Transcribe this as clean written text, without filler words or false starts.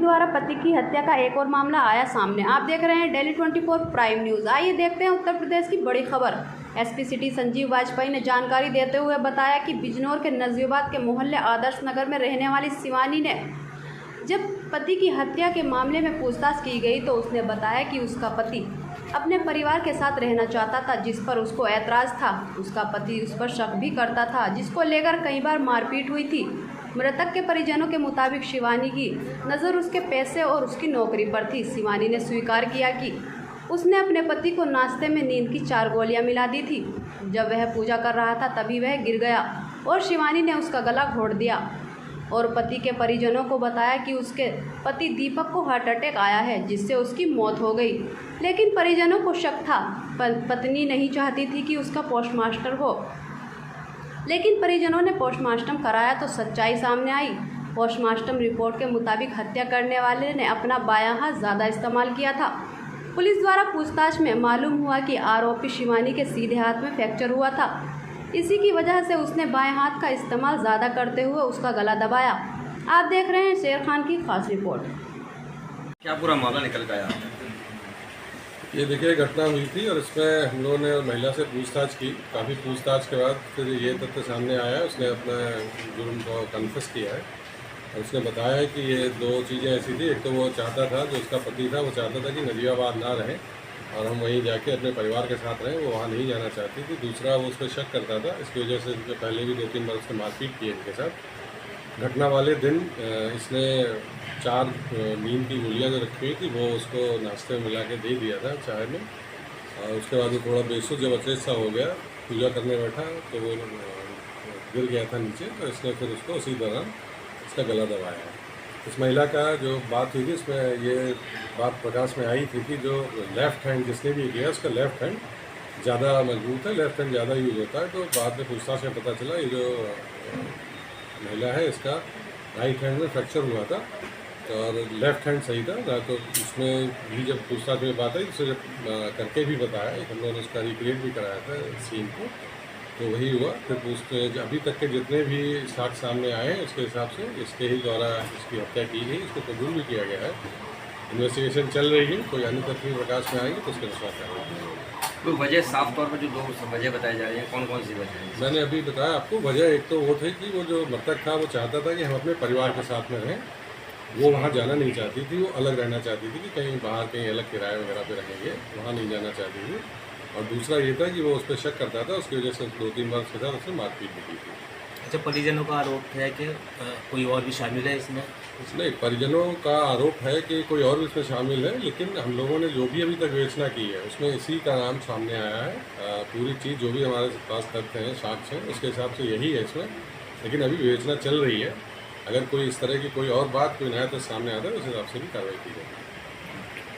द्वारा पति की हत्या का एक और मामला आया सामने। आप देख रहे हैं डेली 24 प्राइम न्यूज़। आइए देखते हैं उत्तर प्रदेश की बड़ी खबर। एसपी सिटी संजीव वाजपेयी ने जानकारी देते हुए बताया कि बिजनौर के नजीबाबाद के मोहल्ले आदर्श नगर में रहने वाली शिवानी ने जब पति की हत्या के मामले में पूछताछ की गई तो उसने बताया कि उसका पति अपने परिवार के साथ रहना चाहता था, जिस पर उसको ऐतराज़ था। उसका पति उस पर शक भी करता था, जिसको लेकर कई बार मारपीट हुई थी। मृतक के परिजनों के मुताबिक शिवानी की नज़र उसके पैसे और उसकी नौकरी पर थी। शिवानी ने स्वीकार किया कि उसने अपने पति को नाश्ते में नींद की 4 गोलियां मिला दी थी। जब वह पूजा कर रहा था तभी वह गिर गया और शिवानी ने उसका गला घोंट दिया और पति के परिजनों को बताया कि उसके पति दीपक को हार्ट अटैक आया है, जिससे उसकी मौत हो गई। लेकिन परिजनों को शक था, पत्नी नहीं चाहती थी कि उसका पोस्टमार्टम हो। लेकिन परिजनों ने पोस्टमार्टम कराया तो सच्चाई सामने आई। पोस्टमार्टम रिपोर्ट के मुताबिक हत्या करने वाले ने अपना बायां हाथ ज़्यादा इस्तेमाल किया था। पुलिस द्वारा पूछताछ में मालूम हुआ कि आरोपी शिवानी के सीधे हाथ में फ्रैक्चर हुआ था। इसी की वजह से उसने बाएं हाथ का इस्तेमाल ज़्यादा करते हुए उसका गला दबाया। आप देख रहे हैं शेर खान की खास रिपोर्ट। क्या पूरा मामला निकल के आया? ये देखिए घटना हुई थी और इसमें हम लोगों ने महिला से पूछताछ की। काफ़ी पूछताछ के बाद फिर ये तथ्य सामने आया, उसने अपना जुर्म को कन्फेस किया है और उसने बताया कि ये 2 चीज़ें ऐसी थी। एक तो वो चाहता था, जो उसका पति था वो चाहता था कि नजीबाबाद ना रहे और हम वहीं जाके अपने परिवार के साथ रहें, वो वहाँ नहीं जाना चाहती थी। दूसरा, वो उस पर शक करता था, इसकी वजह से पहले भी 2-3 बार उसने मारपीट की इनके साथ। घटना वाले दिन इसने 4 नींद की गोलियाँ जो रखी हुई थी वो उसको नाश्ते में मिला के दे दिया था चाय में। और उसके बाद वो थोड़ा बेसुध जब अचेत सा हो गया, पूजा करने बैठा तो वो गिर गया था नीचे, तो इसने फिर उसको उसी दौरान इसका गला दबाया। इस महिला का जो बात हुई थी इसमें ये बात प्रकाश में आई थी कि जो लेफ़्ट हैंड जिसने भी किया उसका लेफ़्ट हैंड ज़्यादा मजबूत है, लेफ़्ट हैंड ज़्यादा यूज़ होता है। तो बाद में पूछताछ में पता चला ये जो महिला है इसका राइट हैंड में फ्रैक्चर हुआ था और लेफ़्ट हैंड सही था ना। तो उसमें भी जब पूछताछ में बात आई तो जब करके भी बताया, हम लोगों ने उसका रिक्रिएट भी कराया था सीन को, तो वही हुआ। फिर अभी तक के जितने भी साक्ष्य सामने आए हैं उसके हिसाब से इसके ही द्वारा इसकी हत्या की गई, इसको कबूल भी किया गया है। इन्वेस्टिगेशन चल रही है, कोई अन्य तथ्य प्रकाश में आएंगे तो उसके अनुसार करेंगे। कोई वजह साफ तौर पर जो 2 वजह बताई जा रही है, कौन कौन सी वजह है? मैंने अभी बताया आपको। वजह एक तो वो थी कि वो जो मृतक था वो चाहता था कि हम अपने परिवार के साथ में रहें, वो वहाँ जाना नहीं चाहती थी, वो अलग रहना चाहती थी कि कहीं बाहर कहीं अलग किराए वगैरह पे रहेंगे, वहाँ नहीं जाना चाहती थी। और दूसरा ये था कि वो उस पर शक करता था, उसकी वजह से 2-3 बार उसके साथ उसने मारपीट भी की थी। अच्छा, परिजनों का आरोप है कि कोई और भी शामिल है इसमें? नहीं, परिजनों का आरोप है कि कोई और भी इसमें शामिल है, लेकिन हम लोगों ने जो भी अभी तक विवेचना की है उसमें इसी का नाम सामने आया है। पूरी चीज़ जो भी हमारे पास तथ्य हैं, साक्ष्य हैं, उसके हिसाब से यही है इसमें। लेकिन अभी विवेचना चल रही है, अगर कोई इस तरह की कोई और बात, कोई नया तथ्य सामने आता है उस हिसाब से भी कार्रवाई की जाएगी।